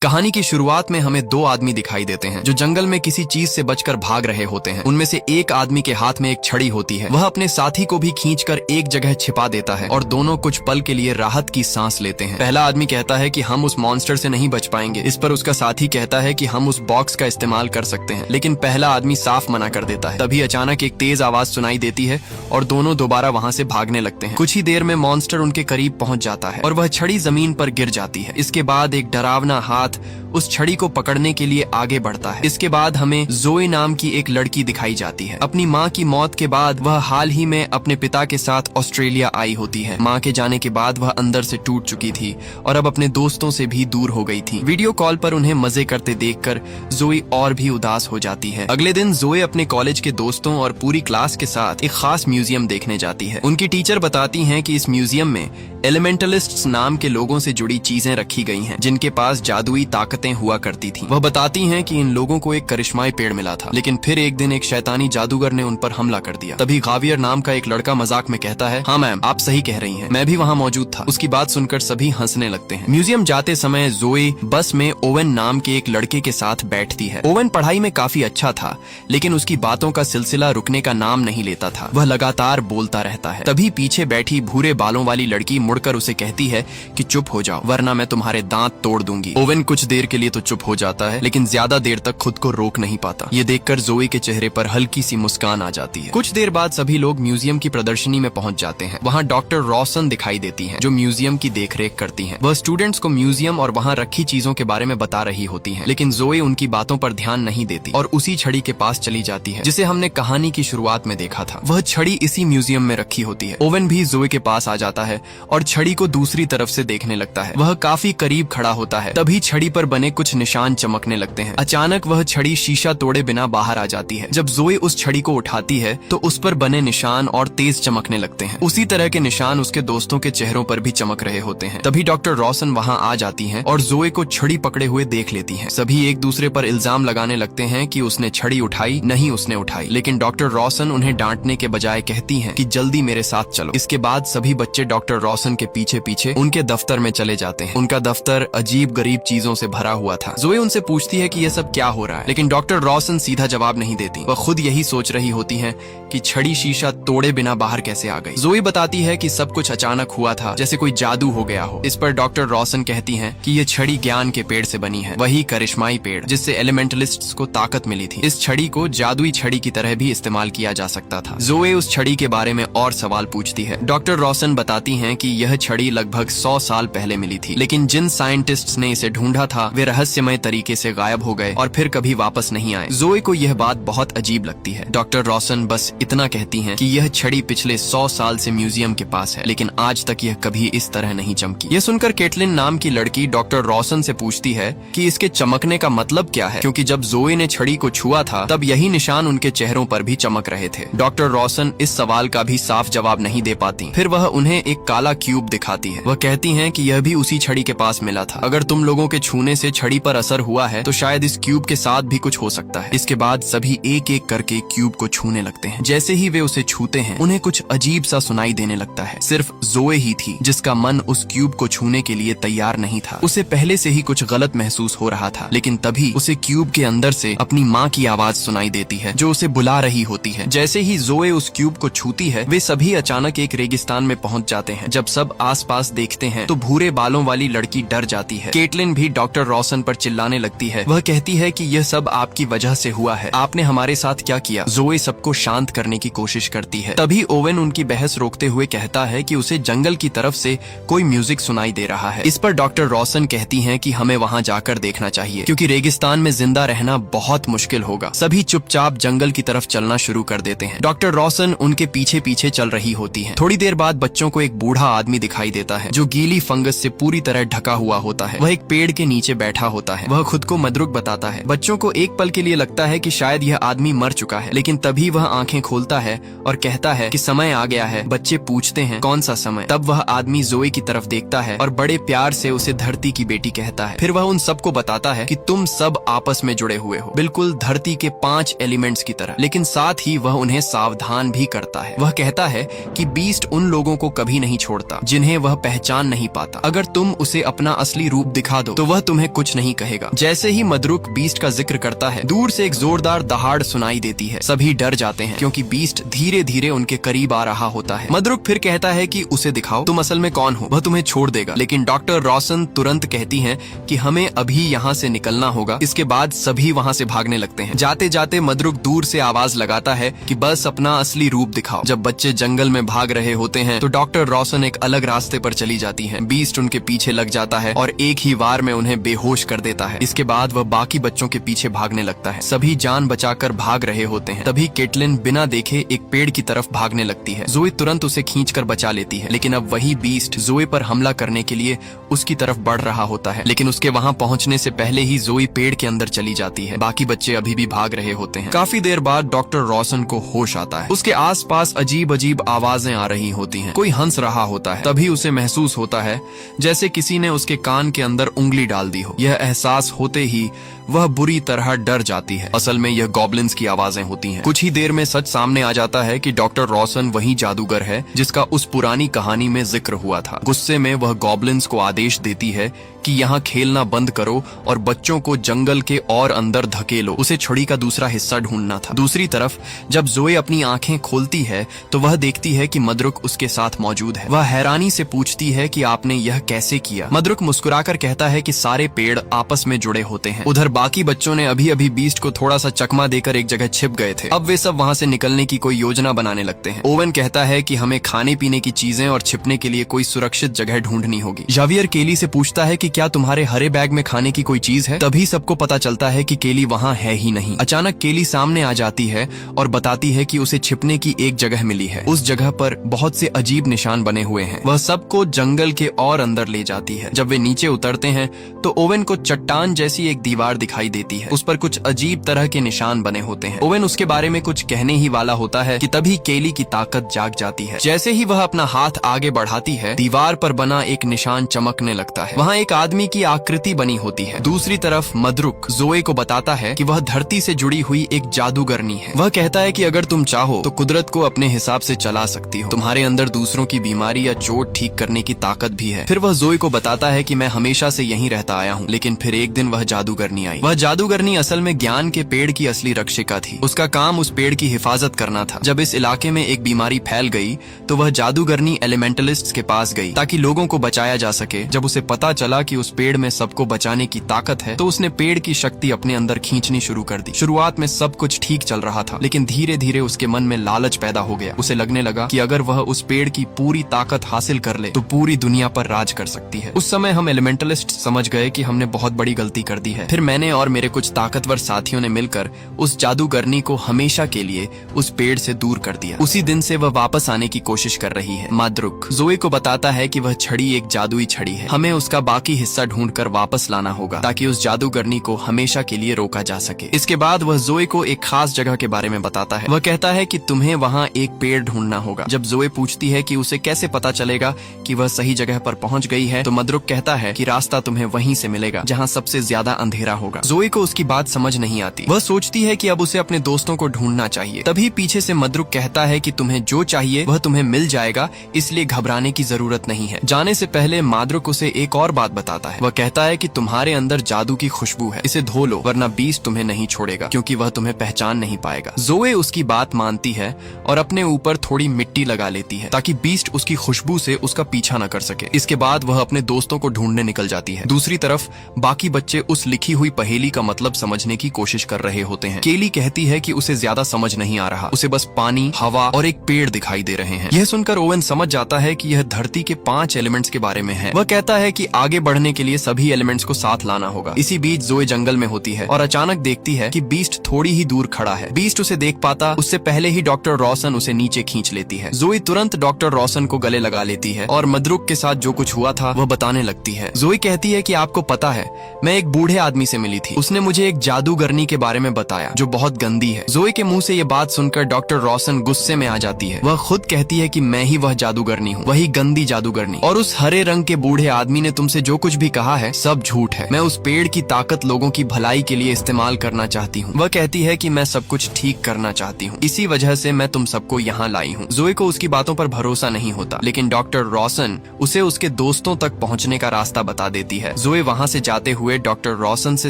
कहानी की शुरुआत में हमें दो आदमी दिखाई देते हैं जो जंगल में किसी चीज से बचकर भाग रहे होते हैं। उनमें से एक आदमी के हाथ में एक छड़ी होती है। वह अपने साथी को भी खींचकर एक जगह छिपा देता है और दोनों कुछ पल के लिए राहत की सांस लेते हैं। पहला आदमी कहता है कि हम उस मॉन्स्टर से नहीं बच पाएंगे। इस पर उसका साथी कहता है कि हम उस बॉक्स का इस्तेमाल कर सकते हैं, लेकिन पहला आदमी साफ मना कर देता है। तभी अचानक एक तेज आवाज सुनाई देती है और दोनों दोबारा वहां से भागने लगते हैं। कुछ ही देर में मॉन्स्टर उनके करीब पहुंच जाता है और वह छड़ी जमीन पर गिर जाती है। इसके बाद एक डरावना हाथ उस छड़ी को पकड़ने के लिए आगे बढ़ता है। इसके बाद हमें जोए नाम की एक लड़की दिखाई जाती है। अपनी माँ की मौत के बाद वह हाल ही में अपने पिता के साथ ऑस्ट्रेलिया आई होती है। माँ के जाने के बाद वह अंदर से टूट चुकी थी और अब अपने दोस्तों से भी दूर हो गई थी। वीडियो कॉल पर उन्हें मजे करते देखकर जोए और भी उदास हो जाती है। अगले दिन जोए अपने कॉलेज के दोस्तों और पूरी क्लास के साथ एक खास म्यूजियम देखने जाती है। उनकी टीचर बताती हैं कि इस म्यूजियम में एलिमेंटलिस्ट्स नाम के लोगों से जुड़ी चीजें रखी गई हैं, जिनके पास जादुई ताकतें हुआ करती थीं। वह बताती हैं कि इन लोगों को एक करिश्माई पेड़ मिला था, लेकिन फिर एक दिन एक शैतानी जादूगर ने उन पर हमला कर दिया। तभी गावियर नाम का एक लड़का मजाक में कहता है, हाँ मैम, आप सही कह रही हैं, मैं भी वहाँ मौजूद था। उसकी बात सुनकर सभी हंसने लगते हैं। म्यूजियम जाते समय जोए बस में ओवेन नाम के एक लड़के के साथ बैठती है। ओवेन पढ़ाई में काफी अच्छा था, लेकिन उसकी बातों का सिलसिला रुकने का नाम नहीं लेता था। वह लगातार बोलता रहता है। तभी पीछे बैठी भूरे बालों वाली लड़की मुड़कर उसे कहती है कि चुप हो जाओ, वरना मैं तुम्हारे दांत तोड़ दूंगी। ओवेन कुछ देर के लिए तो चुप हो जाता है, लेकिन ज्यादा देर तक खुद को रोक नहीं पाता। ये देखकर जोए के चेहरे पर हल्की सी मुस्कान आ जाती है। कुछ देर बाद सभी लोग म्यूजियम की प्रदर्शनी में पहुंच जाते हैं। वहाँ डॉक्टर रॉसन दिखाई देती हैं, जो म्यूजियम की देखरेख करती हैं। वह स्टूडेंट्स को म्यूजियम और वहाँ रखी चीजों के बारे में बता रही होती हैं, लेकिन जोए उनकी बातों पर ध्यान नहीं देती और उसी छड़ी के पास चली जाती है जिसे हमने कहानी की शुरुआत में देखा था। वह छड़ी इसी म्यूजियम में रखी होती है। ओवेन भी जोए के पास आ जाता है और छड़ी को दूसरी तरफ से देखने लगता है। वह काफी करीब खड़ा होता है। तभी छड़ी पर बने कुछ निशान चमकने लगते हैं। अचानक वह छड़ी शीशा तोड़े बिना बाहर आ जाती है। जब जोए उस छड़ी को उठाती है तो उस पर बने निशान और तेज चमकने लगते हैं। उसी तरह के निशान उसके दोस्तों के चेहरों पर भी चमक रहे होते हैं। तभी डॉक्टर रॉसन वहाँ आ जाती हैं और जोए को छड़ी पकड़े हुए देख लेती हैं। सभी एक दूसरे पर इल्जाम लगाने लगते हैं कि उसने छड़ी उठाई, नहीं उसने उठाई, लेकिन डॉक्टर रॉसन उन्हें डांटने के बजाय कहती हैं कि जल्दी मेरे साथ चलो। इसके बाद सभी बच्चे डॉक्टर रॉसन के पीछे पीछे उनके दफ्तर में चले जाते हैं। उनका दफ्तर अजीब गरीब चीजों से भरा हुआ था। जोए उनसे पूछती है कि यह सब क्या हो रहा है, लेकिन डॉक्टर रॉसन सीधा जवाब नहीं देती। वह खुद यही सोच रही होती हैं कि छड़ी शीशा तोड़े बिना बाहर कैसे आ गई। जोए बताती है कि सब कुछ अचानक हुआ था, जैसे कोई जादू हो गया हो। इस पर डॉक्टर रॉसन कहती हैं कि यह छड़ी ज्ञान के पेड़ से बनी है, वही करिश्माई पेड़ जिससे एलिमेंटलिस्ट्स को ताकत मिली थी। इस छड़ी को जादुई छड़ी की तरह भी इस्तेमाल किया जा सकता था। जोए उस छड़ी के बारे में और सवाल पूछती है। डॉक्टर रॉसन बताती हैं कि यह छड़ी लगभग 100 साल पहले मिली थी, लेकिन जिन साइंटिस्ट्स ने इसे ढूंढा था वे रहस्यमय तरीके से गायब हो गए और फिर कभी वापस नहीं आए। जोए को यह बात बहुत अजीब लगती है। डॉक्टर रॉसन बस इतना कहती हैं कि यह छड़ी पिछले 100 साल से म्यूजियम के पास है, लेकिन आज तक यह कभी इस तरह नहीं चमकी। यह सुनकर केटलिन नाम की लड़की डॉक्टर रॉसन से पूछती है कि इसके चमकने का मतलब क्या है, क्योंकि जब जोए ने छड़ी को छुआ था तब यही निशान उनके चेहरों पर भी चमक रहे थे। डॉक्टर रॉसन इस सवाल का भी साफ जवाब नहीं दे पाती। फिर वह उन्हें एक काला क्यूब दिखाती है। वह कहती हैं कि यह भी उसी छड़ी के पास मिला था। अगर तुम लोगों के छूने से छड़ी पर असर हुआ है तो शायद इस क्यूब के साथ भी कुछ हो सकता है। इसके बाद सभी एक एक करके क्यूब को छूने लगते हैं। जैसे ही वे उसे छूते हैं उन्हें कुछ अजीब सा सुनाई देने लगता है। सिर्फ जोए ही थी जिसका मन उस क्यूब को छूने के लिए तैयार नहीं था। उसे पहले से ही कुछ गलत महसूस हो रहा था, लेकिन तभी उसे क्यूब के अंदर से अपनी माँ की आवाज सुनाई देती है जो उसे बुला रही होती है। जैसे ही जोए उस क्यूब को छूती है वे सभी अचानक एक रेगिस्तान में पहुंच जाते हैं। जब सब आसपास देखते हैं तो भूरे बालों वाली लड़की डर जाती है। केटलिन भी डॉक्टर रॉसन पर चिल्लाने लगती है। वह कहती है कि यह सब आपकी वजह से हुआ है, आपने हमारे साथ क्या किया। जोए सबको शांत करने की कोशिश करती है। तभी ओवेन उनकी बहस रोकते हुए कहता है कि उसे जंगल की तरफ से कोई म्यूजिक सुनाई दे रहा है। इस पर डॉक्टर रॉसन कहती हैं कि हमें वहाँ जाकर देखना चाहिए, क्योंकि रेगिस्तान में जिंदा रहना बहुत मुश्किल होगा। सभी चुपचाप जंगल की तरफ चलना शुरू कर देते हैं। डॉक्टर रॉसन उनके पीछे पीछे चल रही होती है। थोड़ी देर बाद बच्चों को एक बूढ़ा आदमी दिखाई देता है जो गीली फंगस से पूरी तरह ढका हुआ होता है। वह एक पेड़ के नीचे बैठा होता है। वह खुद को मदरुक बताता है। बच्चों को एक पल के लिए लगता है कि शायद यह आदमी मर चुका है, लेकिन तभी वह आंखें खोलता है और कहता है कि समय आ गया है। बच्चे पूछते हैं कौन सा समय। तब वह आदमी जोए की तरफ देखता है और बड़े प्यार से उसे धरती की बेटी कहता है। फिर वह उन सबको बताता है कि तुम सब आपस में जुड़े हुए हो, बिल्कुल धरती के 5 एलिमेंट्स की तरह। लेकिन साथ ही वह उन्हें सावधान भी करता है। वह कहता है कि बीस्ट उन लोगों को कभी नहीं छोड़ता जिन्हें वह पहचान नहीं पाता। अगर तुम उसे अपना असली रूप दिखा दो तो वह तुम्हें कुछ नहीं कहेगा। जैसे ही मदरुक बीस्ट का जिक्र करता है, दूर से एक जोरदार दहाड़ सुनाई देती है। सभी डर जाते हैं क्योंकि बीस्ट धीरे धीरे उनके करीब आ रहा होता है। मदरुक फिर कहता है कि उसे दिखाओ, तुम असल में कौन हो, वह तुम्हें छोड़ देगा। लेकिन डॉक्टर रॉसन तुरंत कहती हैं कि हमें अभी यहाँ से निकलना होगा। इसके बाद सभी वहाँ से भागने लगते हैं। जाते जाते मदरुक दूर से आवाज लगाता है कि बस अपना असली रूप दिखाओ। जब बच्चे जंगल में भाग रहे होते हैं तो डॉक्टर रॉसन एक अलग रास्ते पर चली जाती है। बीस्ट उनके पीछे लग जाता है और एक ही वार में उन्हें बेहोश कर देता है। इसके बाद वह बाकी बच्चों के पीछे भागने लगता है। सभी जान बचाकर भाग रहे होते हैं। तभी केटलिन बिना देखे एक पेड़ की तरफ भागने लगती है। जोए तुरंत उसे खींचकर बचा लेती है, लेकिन अब वही बीस्ट जोए पर हमला करने के लिए उसकी तरफ बढ़ रहा होता है। लेकिन उसके वहां पहुंचने से पहले ही जोए पेड़ के अंदर चली जाती है। बाकी बच्चे अभी भी भाग रहे होते हैं। काफी देर बाद डॉक्टर रॉसन को होश आता है। उसके आसपास अजीब अजीब आवाजें आ रही होती हैं। कोई हंस रहा होता है। तभी उसे महसूस होता है जैसे किसी ने उसके कान के अंदर उंगली डाल दी हो। यह एहसास होते ही वह बुरी तरह डर जाती है। असल में यह गॉब्लिन्स की आवाजें होती हैं। कुछ ही देर में सच सामने आ जाता है कि डॉक्टर रॉसन वही जादूगर है जिसका उस पुरानी कहानी में जिक्र हुआ था। गुस्से में वह गॉब्लिन्स को आदेश देती है कि यहाँ खेलना बंद करो और बच्चों को जंगल के और अंदर धकेलो। उसे छड़ी का दूसरा हिस्सा ढूंढना था। दूसरी तरफ जब जोए अपनी आंखें खोलती है तो वह देखती है कि मदरुक उसके साथ मौजूद है। वह हैरानी से पूछती है कि आपने यह कैसे किया। मदरुक मुस्कुराकर कहता है कि सारे पेड़ आपस में जुड़े होते हैं। उधर बाकी बच्चों ने अभी अभी बीस्ट को थोड़ा सा चकमा देकर एक जगह छिप गए थे। अब वे सब वहाँ से निकलने की कोई योजना बनाने लगते हैं। ओवन कहता है कि हमें खाने पीने की चीजें और छिपने के लिए कोई सुरक्षित जगह ढूंढनी होगी। जावियर केली से पूछता है कि क्या तुम्हारे हरे बैग में खाने की कोई चीज है। तभी सबको पता चलता है कि केली वहाँ है ही नहीं। अचानक केली सामने आ जाती है और बताती है कि उसे छिपने की एक जगह मिली है। उस जगह पर बहुत से अजीब निशान बने हुए हैं। वह सबको जंगल के और अंदर ले जाती है। जब वे नीचे उतरते हैं तो ओवन को चट्टान जैसी एक दीवार दिखाई देती है। उस पर कुछ अजीब तरह के निशान बने होते हैं। ओवन उसके बारे में कुछ कहने ही वाला होता है कि तभी केली की ताकत जाग जाती है। जैसे ही वह अपना हाथ आगे बढ़ाती है, दीवार पर बना एक निशान चमकने लगता है। वहाँ एक आदमी की आकृति बनी होती है। दूसरी तरफ मदरुक जोए को बताता है कि वह धरती से जुड़ी हुई एक जादूगरनी है। वह कहता है कि अगर तुम चाहो तो कुदरत को अपने हिसाब से चला सकती हो। तुम्हारे अंदर दूसरों की बीमारी या चोट ठीक करने की ताकत भी है। फिर वह जोए को बताता है कि मैं हमेशा से यहीं रहता आया हूँ, लेकिन फिर एक दिन वह जादूगरनी आई। वह जादूगरनी असल में ज्ञान के पेड़ की असली रक्षिका थी। उसका काम उस पेड़ की हिफाजत करना था। जब इस इलाके में एक बीमारी फैल गई तो वह जादूगरनी एलिमेंटलिस्ट्स के पास गई ताकि लोगों को बचाया जा सके। जब उसे पता चला कि उस पेड़ में सबको बचाने की ताकत है तो उसने पेड़ की शक्ति अपने अंदर खींचनी शुरू कर दी। शुरुआत में सब कुछ ठीक चल रहा था, लेकिन धीरे धीरे उसके मन में लालच पैदा हो गया। उसे लगने लगा कि अगर वह उस पेड़ की पूरी ताकत हासिल कर ले तो पूरी दुनिया पर राज कर सकती है। उस समय हम एलिमेंटलिस्ट समझ गए कि हमने बहुत बड़ी गलती कर दी है। फिर मैंने और मेरे कुछ ताकतवर साथियों ने मिलकर उस जादूगरनी को हमेशा के लिए उस पेड़ से दूर कर दिया। उसी दिन से वह वापस आने की कोशिश कर रही है। मदरुक जोए को बताता है कि वह छड़ी एक जादुई छड़ी है। हमें उसका बाकी हिस्सा ढूंढकर वापस लाना होगा ताकि उस जादूगरनी को हमेशा के लिए रोका जा सके। इसके बाद वह जोए को एक खास जगह के बारे में बताता है। वह कहता है कि तुम्हें वहाँ एक पेड़ ढूंढना होगा। जब जोए पूछती है कि उसे कैसे पता चलेगा कि वह सही जगह पर पहुँच गई है तो मदरुक कहता है कि रास्ता तुम्हें वहीं से मिलेगा जहाँ सबसे ज्यादा अंधेरा होगा। जोए को उसकी बात समझ नहीं आती। वह सोचती है कि अब उसे अपने दोस्तों को ढूंढना चाहिए। तभी पीछे से मदरुक कहता है कि तुम्हें जो चाहिए वह तुम्हें मिल जाएगा, इसलिए घबराने की जरूरत नहीं है। जाने से पहले मदरुक उसे एक और बात बताता है। वह कहता है कि तुम्हारे अंदर जादू की खुशबू है, इसे धो लो वरना बीस्ट तुम्हें नहीं छोड़ेगा क्योंकि वह तुम्हें पहचान नहीं पाएगा। जोए उसकी बात मानती है और अपने ऊपर थोड़ी मिट्टी लगा लेती है ताकि बीस्ट उसकी खुशबू से उसका पीछा न कर सके। इसके बाद वह अपने दोस्तों को ढूंढने निकल जाती है। दूसरी तरफ बाकी बच्चे उस लिखी हुई पहेली का मतलब समझने की कोशिश कर रहे होते हैं। केली कहती है कि उसे ज्यादा समझ नहीं आ रहा, उसे बस पानी, हवा और एक पेड़ दिखाई दे रहे हैं। यह सुनकर ओवन समझ जाता है कि यह धरती के 5 एलिमेंट्स के बारे में है। वह कहता है कि आगे बढ़ने के लिए सभी एलिमेंट्स को साथ लाना होगा। इसी बीच जोए जंगल में होती है और अचानक देखती है कि बीस्ट थोड़ी ही दूर खड़ा है। बीस्ट उसे देख पाता उससे पहले ही डॉक्टर रॉसन उसे नीचे खींच लेती है। जोए तुरंत डॉक्टर रॉसन को गले लगा लेती है और मदरुक के साथ जो कुछ हुआ था वह बताने लगती है। जोए कहती है कि आपको पता है मैं एक बूढ़े आदमी से मिली मिली थी। उसने मुझे एक जादूगरनी के बारे में बताया जो बहुत गंदी है। जोए के मुंह से ये बात सुनकर डॉक्टर रॉसन गुस्से में आ जाती है। वह खुद कहती है कि मैं ही वह जादूगरनी हूँ, वही गंदी जादूगरनी, और उस हरे रंग के बूढ़े आदमी ने तुमसे जो कुछ भी कहा है सब झूठ है। मैं उस पेड़ की ताकत लोगों की भलाई के लिए इस्तेमाल करना चाहती हूँ। वह कहती है कि मैं सब कुछ ठीक करना चाहती हूँ, इसी वजह से मैं तुम सबको यहाँ लाई हूँ। जोए को उसकी बातों पर भरोसा नहीं होता, लेकिन डॉक्टर रॉसन उसे उसके दोस्तों तक पहुँचने का रास्ता बता देती है। जोए वहाँ से जाते हुए डॉक्टर रॉसन से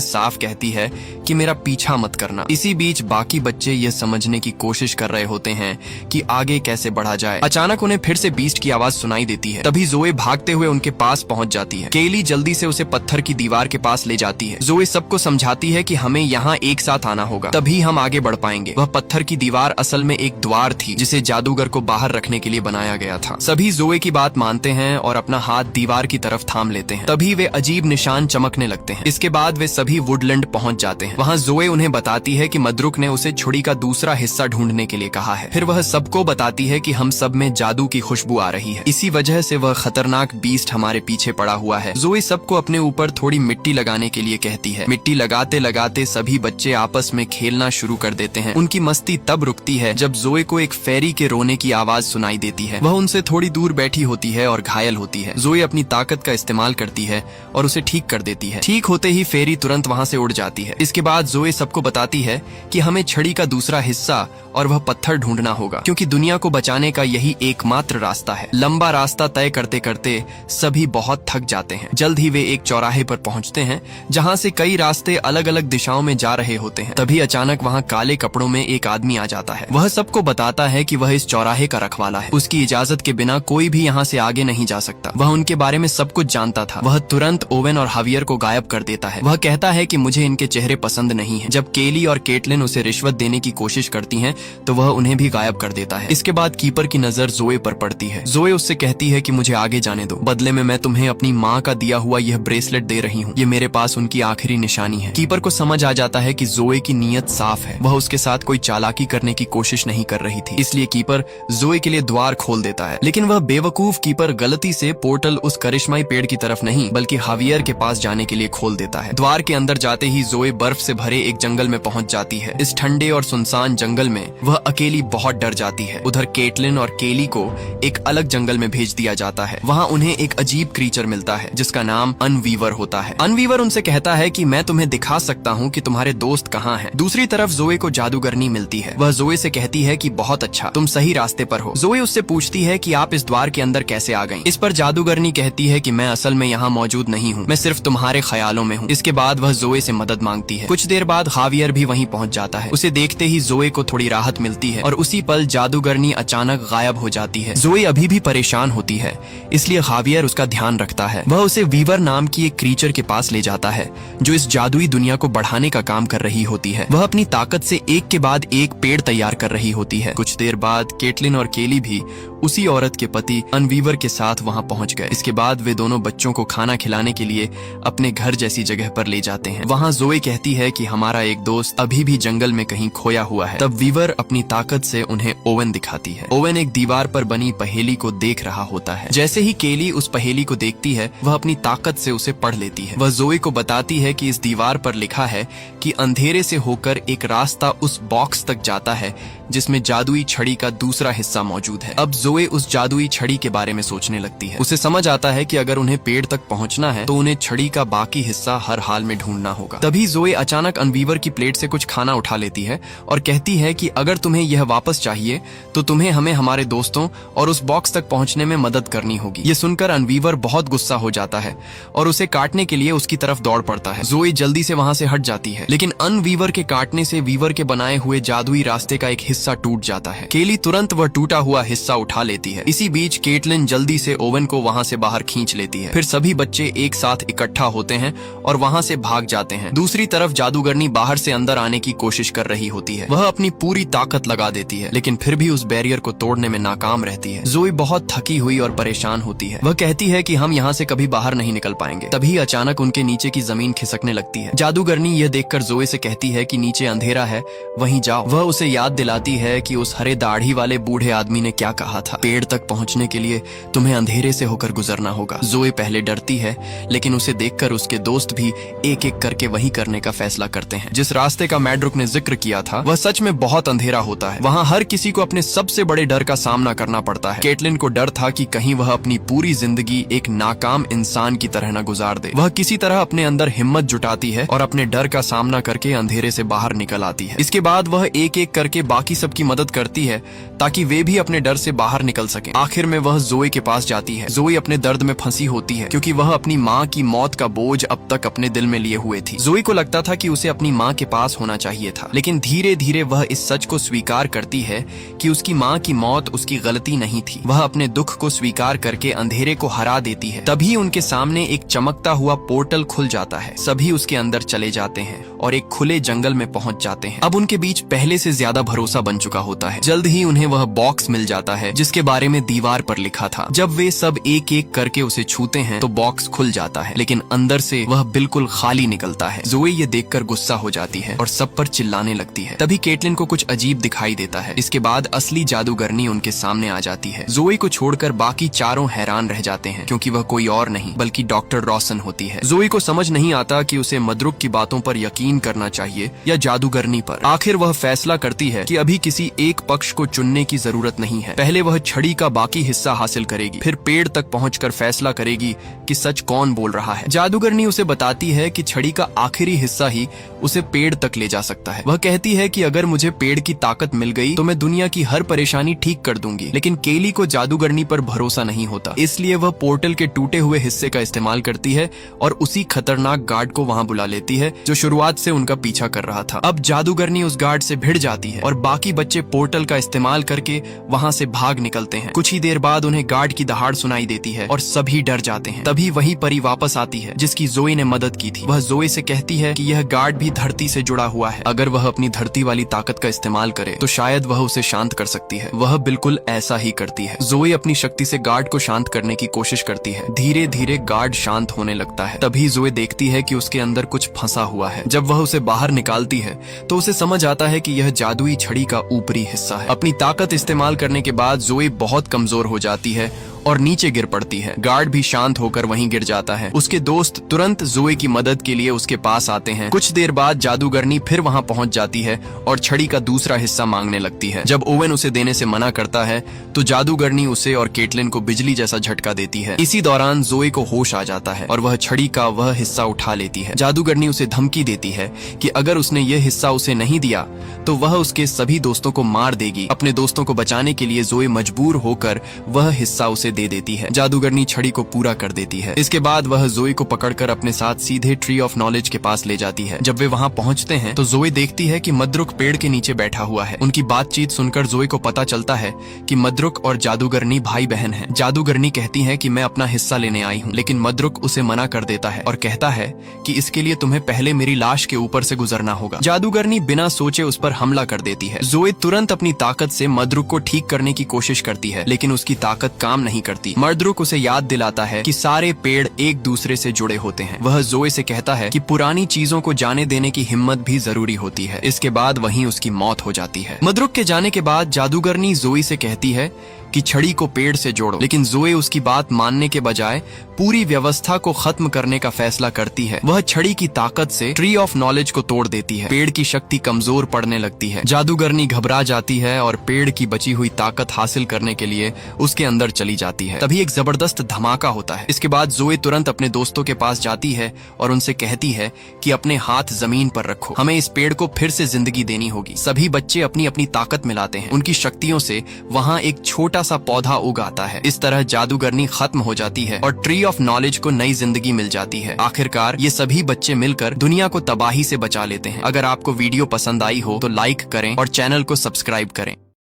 साफ कहती है कि मेरा पीछा मत करना। इसी बीच बाकी बच्चे यह समझने की कोशिश कर रहे होते हैं कि आगे कैसे बढ़ा जाए। अचानक उन्हें फिर से बीस्ट की आवाज सुनाई देती है। तभी जोए भागते हुए उनके पास पहुंच जाती है। केली जल्दी से उसे पत्थर की दीवार के पास ले जाती है। जोए सबको समझाती है कि हमें यहाँ एक साथ आना होगा, तभी हम आगे बढ़ पाएंगे। वह पत्थर की दीवार असल में एक द्वार थी जिसे जादूगर को बाहर रखने के लिए बनाया गया था। सभी जोए की बात मानते हैं और अपना हाथ दीवार की तरफ थाम लेते हैं। तभी वे अजीब निशान चमकने लगते हैं। इसके बाद वे सभी वुडलैंड पहुंच जाते हैं। वहाँ जोए उन्हें बताती है कि मद्रुक ने उसे छुरी का दूसरा हिस्सा ढूंढने के लिए कहा है। फिर वह सबको बताती है कि हम सब में जादू की खुशबू आ रही है, इसी वजह से वह खतरनाक बीस्ट हमारे पीछे पड़ा हुआ है। जोए सबको अपने ऊपर थोड़ी मिट्टी लगाने के लिए कहती है। मिट्टी लगाते लगाते सभी बच्चे आपस में खेलना शुरू कर देते हैं। उनकी मस्ती तब रुकती है जब जोए को एक फेरी के रोने की आवाज सुनाई देती है। वह उनसे थोड़ी दूर बैठी होती है और घायल होती है। जोए अपनी ताकत का इस्तेमाल करती है और उसे ठीक कर देती है। ठीक होते ही फेरी तुरंत वहाँ से उड़ जाती है। इसके बाद जोए सबको बताती है कि हमें छड़ी का दूसरा हिस्सा और वह पत्थर ढूंढना होगा, क्योंकि दुनिया को बचाने का यही एकमात्र रास्ता है। लंबा रास्ता तय करते करते सभी बहुत थक जाते हैं। जल्द ही वे एक चौराहे पर पहुंचते हैं जहां से कई रास्ते अलग अलग दिशाओं में जा रहे होते हैं। तभी अचानक वहां काले कपड़ों में एक आदमी आ जाता है। वह सबको बताता है कि वह इस चौराहे का रखवाला है। उसकी इजाजत के बिना कोई भी यहाँ से आगे नहीं जा सकता। वह उनके बारे में सब कुछ जानता था। वह तुरंत ओवेन और हावियर को गायब कर देता है। वह कहता है कि मुझे इनके चेहरे पसंद नहीं है। जब केली और केटलिन उसे रिश्वत देने की कोशिश करती हैं, तो वह उन्हें भी गायब कर देता है। इसके बाद कीपर की नजर जोए पर पड़ती है। जोए उससे कहती है कि मुझे आगे जाने दो, बदले में मैं तुम्हें अपनी माँ का दिया हुआ यह ब्रेसलेट दे रही हूँ। ये मेरे पास उनकी आखिरी निशानी है। कीपर को समझ आ जाता है कि जोए की नीयत साफ है। वह उसके साथ कोई चालाकी करने की कोशिश नहीं कर रही थी, इसलिए कीपर जोए के लिए द्वार खोल देता है। लेकिन वह बेवकूफ कीपर गलती से पोर्टल उस करिश्माई पेड़ की तरफ नहीं बल्कि हावियर के पास जाने के लिए खोल देता है। द्वार के अंदर जाते ही जोए बर्फ से भरे एक जंगल में पहुंच जाती है। इस ठंडे और सुनसान जंगल में वह अकेली बहुत डर जाती है। उधर केटलिन और केली को एक अलग जंगल में भेज दिया जाता है। वहाँ उन्हें एक अजीब क्रीचर मिलता है जिसका नाम अनवीवर होता है। अनवीवर उनसे कहता है कि मैं तुम्हें दिखा सकता हूँ कि तुम्हारे दोस्त कहाँ हैं। दूसरी तरफ जोए को जादूगरनी मिलती है। वह जोए से कहती है कि बहुत अच्छा, तुम सही रास्ते पर हो। जोए उससे पूछती है कि आप इस द्वार के अंदर कैसे आ गई। इस पर जादूगरनी कहती है कि मैं असल में यहाँ मौजूद नहीं हूँ, मैं सिर्फ तुम्हारे ख्यालों में हूँ। इसके बाद वह जोए से मदद मांगती है। कुछ देर बाद हावियर भी वहीं पहुंच जाता है। उसे देखते ही जोए को थोड़ी राहत मिलती है और उसी पल जादूगरनी अचानक गायब हो जाती है। जोए अभी भी परेशान होती है, इसलिए हावियर उसका ध्यान रखता है। वह उसे वीवर नाम की एक क्रीचर के पास ले जाता है जो इस जादुई दुनिया को बढ़ाने का काम कर रही होती है। वह अपनी ताकत से एक के बाद एक पेड़ तैयार कर रही होती है। कुछ देर बाद केटलिन और केली भी उसी औरत के पति अनवीवर के साथ वहां पहुंच गए। इसके बाद वे दोनों बच्चों को खाना खिलाने के लिए अपने घर जैसी जगह पर ले जाते हैं। वहां जोए कहती है कि हमारा एक दोस्त अभी भी जंगल में कहीं खोया हुआ है। तब वीवर अपनी ताकत से उन्हें ओवेन दिखाती है। ओवेन एक दीवार पर बनी पहेली को देख रहा होता है। जैसे ही केली उस पहेली को देखती है, वह अपनी ताकत से उसे पढ़ लेती है। वह जोए को बताती है कि इस दीवार पर लिखा है कि अंधेरे से होकर एक रास्ता उस बॉक्स तक जाता है जिसमें जादुई छड़ी का दूसरा हिस्सा मौजूद है। अब जोए उस जादुई छड़ी के बारे में सोचने लगती है। उसे समझ आता है कि अगर उन्हें पेड़ तक पहुंचना है तो उन्हें छड़ी का बाकी हिस्सा हर हाल में ढूंढना होगा। तभी जोए अचानक अनवीवर की प्लेट से कुछ खाना उठा लेती है और कहती है कि अगर तुम्हें यह वापस चाहिए तो तुम्हें हमें हमारे दोस्तों और उस बॉक्स तक पहुंचने में मदद करनी होगी। ये सुनकर अनवीवर बहुत गुस्सा हो जाता है और उसे काटने के लिए उसकी तरफ दौड़ पड़ता है। जोए जल्दी से वहां से हट जाती है, लेकिन अनवीवर के काटने से वीवर के बनाए हुए जादुई रास्ते का एक हिस्सा टूट जाता है। केली तुरंत वह टूटा हुआ हिस्सा उठा लेती है। इसी बीच केटलिन जल्दी से ओवेन को वहां से बाहर खींच लेती है। फिर सभी बच्चे एक साथ इकट्ठा होते हैं और वहां से भाग जाते हैं। दूसरी तरफ जादूगरनी बाहर से अंदर आने की कोशिश कर रही होती है। वह अपनी पूरी ताकत लगा देती है, लेकिन फिर भी उस बैरियर को तोड़ने में नाकाम रहती है। जोए बहुत थकी हुई और परेशान होती है। वह कहती है कि हम यहाँ से कभी बाहर नहीं निकल पाएंगे। तभी अचानक उनके नीचे की जमीन खिसकने लगती है। जादूगरनी यह देखकर जोए से कहती है कि नीचे अंधेरा है, वहीं जाओ। वह उसे याद दिलाती है कि उस हरे दाढ़ी वाले बूढ़े आदमी ने क्या कहा था, पेड़ तक पहुंचने के लिए तुम्हें अंधेरे से होकर गुजरना होगा। जोए पहले डरती है, लेकिन उसे देखकर उसके दोस्त भी एक एक करके वही करने का फैसला करते हैं। जिस रास्ते का मैड्रुक ने जिक्र किया था वह सच में बहुत अंधेरा होता है। वहाँ हर किसी को अपने सबसे बड़े डर का सामना करना पड़ता है। केटलिन को डर था कि कहीं वह अपनी पूरी जिंदगी एक नाकाम इंसान की तरह न गुजार दे। वह किसी तरह अपने अंदर हिम्मत जुटाती है और अपने डर का सामना करके अंधेरे से बाहर निकल आती है। इसके बाद वह एक एक करके बाकी सबकी मदद करती है ताकि वे भी अपने डर से बाहर निकल सकें। आखिर में वह जोए के पास जाती है। जोए अपने दर्द में फंसी होती है क्योंकि वह अपनी माँ की मौत का बोझ अब तक अपने दिल में लिए हुए थी। जोए को लगता था कि उसे अपनी माँ के पास होना चाहिए था, लेकिन धीरे धीरे वह इस सच को स्वीकार करती है कि उसकी माँ की मौत उसकी गलती नहीं थी। वह अपने दुख को स्वीकार करके अंधेरे को हरा देती है। तभी उनके सामने एक चमकता हुआ पोर्टल खुल जाता है। सभी उसके अंदर चले जाते हैं और एक खुले जंगल में पहुंच जाते हैं। अब उनके बीच पहले से ज्यादा भरोसा बन चुका होता है। जल्द ही उन्हें वह बॉक्स मिल जाता है जिसके बारे में दीवार पर लिखा था। जब वे सब एक एक करके उसे छूते हैं तो बॉक्स खुल जाता है, लेकिन अंदर से वह बिल्कुल खाली निकलता है। जोए ये देखकर गुस्सा हो जाती है और सब पर चिल्लाने लगती है। तभी केटलिन को कुछ अजीब दिखाई देता है। इसके बाद असली जादूगरनी उनके सामने आ जाती है। जोए को छोड़कर बाकी चारों हैरान रह जाते हैं क्योंकि वह कोई और नहीं बल्कि डॉक्टर रॉसन होती है। जोए को समझ नहीं आता कि उसे मदरुक की बातों पर यकीन करना चाहिए या जादूगरनी पर। आखिर वह फैसला करती है कि अभी किसी एक पक्ष को चुनने की जरूरत नहीं है। पहले वह छड़ी का बाकी हिस्सा हासिल करेगी, फिर पेड़ तक पहुंचकर फैसला करेगी कि सच कौन बोल रहा है। जादूगरनी उसे बताती है कि छड़ी का आखिरी हिस्सा ही उसे पेड़ तक ले जा सकता है। वह कहती है कि अगर मुझे पेड़ की ताकत मिल गई तो मैं दुनिया की हर परेशानी ठीक कर दूंगी। लेकिन केली को जादूगरनी पर भरोसा नहीं होता, इसलिए वह पोर्टल के टूटे हुए हिस्से का इस्तेमाल करती है और उसी खतरनाक गार्ड को वहां बुला लेती है जो शुरुआत से उनका पीछा कर रहा था। अब जादूगरनी उस गार्ड से भिड़ जाती है और बाकी बच्चे पोर्टल का इस्तेमाल करके वहां से भाग निकलते हैं। कुछ ही देर बाद उन्हें गार्ड की दहाड़ सुनाई देती है और सभी डर जाते हैं। तभी वही परी वापस आती है जिसकी जोए ने मदद की थी। वह जोए से कहती है कि यह गार्ड भी धरती से जुड़ा हुआ है। अगर वह अपनी धरती वाली ताकत का इस्तेमाल करे तो शायद वह उसे शांत कर सकती है। वह बिल्कुल ऐसा ही करती है। जोए अपनी शक्ति से गार्ड को शांत करने की कोशिश करती है। धीरे धीरे गार्ड शांत होने लगता है। तभी जोए देखती है कि उसके अंदर कुछ फंसा हुआ है। जब वह उसे बाहर निकालती है तो उसे समझ आता है कि यह जादुई छड़ी का ऊपरी हिस्सा है। अपनी ताकत इस्तेमाल करने के बाद जोए बहुत कमजोर हो जाती है और नीचे गिर पड़ती है। गार्ड भी शांत होकर वहीं गिर जाता है। उसके दोस्त तुरंत जोए की मदद के लिए उसके पास आते हैं। कुछ देर बाद जादूगरनी फिर वहां पहुंच जाती है और छड़ी का दूसरा हिस्सा मांगने लगती है। जब ओवेन उसे देने से मना करता है तो जादूगरनी उसे और केटलिन को बिजली जैसा झटका देती है। इसी दौरान जोए को होश आ जाता है और वह छड़ी का वह हिस्सा उठा लेती है। जादूगरनी उसे धमकी देती है कि अगर उसने यह हिस्सा उसे नहीं दिया तो वह उसके सभी दोस्तों को मार देगी। अपने दोस्तों को बचाने के लिए जोए मजबूर होकर वह हिस्सा उसे दे देती है। जादूगरनी छड़ी को पूरा कर देती है। इसके बाद वह जोए को पकड़कर अपने साथ सीधे ट्री ऑफ नॉलेज के पास ले जाती है। जब वे वहां पहुंचते हैं तो जोए देखती है कि मदरुक पेड़ के नीचे बैठा हुआ है। उनकी बातचीत सुनकर जोए को पता चलता है कि मदरुक और जादूगरनी भाई बहन हैं। जादूगरनी कहती है कि मैं अपना हिस्सा लेने आई हूँ, लेकिन मदरुक उसे मना कर देता है और कहता है कि इसके लिए तुम्हें पहले मेरी लाश के ऊपर से गुजरना होगा। जादूगरनी बिना सोचे उस पर हमला कर देती है। जोए तुरंत अपनी ताकत से मदरुक को ठीक करने की कोशिश करती है, लेकिन उसकी ताकत काम नहीं करती। मदरुक उसे याद दिलाता है कि सारे पेड़ एक दूसरे से जुड़े होते हैं। वह जोए से कहता है कि पुरानी चीजों को जाने देने की हिम्मत भी जरूरी होती है। इसके बाद वहीं उसकी मौत हो जाती है। मदरुक के जाने के बाद जादूगरनी जोए से कहती है कि छड़ी को पेड़ से जोड़ो, लेकिन जोए उसकी बात मानने के बजाय पूरी व्यवस्था को खत्म करने का फैसला करती है। वह छड़ी की ताकत से ट्री ऑफ नॉलेज को तोड़ देती है। पेड़ की शक्ति कमजोर पड़ने लगती है। जादूगरनी घबरा जाती है और पेड़ की बची हुई ताकत हासिल करने के लिए उसके अंदर चली जाती है। तभी एक जबरदस्त धमाका होता है। इसके बाद जोए तुरंत अपने दोस्तों के पास जाती है और उनसे कहती है कि अपने हाथ जमीन पर रखो, हमें इस पेड़ को फिर से जिंदगी देनी होगी। सभी बच्चे अपनी अपनी ताकत मिलाते हैं। उनकी शक्तियों से वहाँ एक छोटा सा पौधा उगाता है। इस तरह जादूगरनी खत्म हो जाती है और ट्री ऑफ नॉलेज को नई जिंदगी मिल जाती है। आखिरकार ये सभी बच्चे मिलकर दुनिया को तबाही से बचा लेते हैं। अगर आपको वीडियो पसंद आई हो तो लाइक करें और चैनल को सब्सक्राइब करें।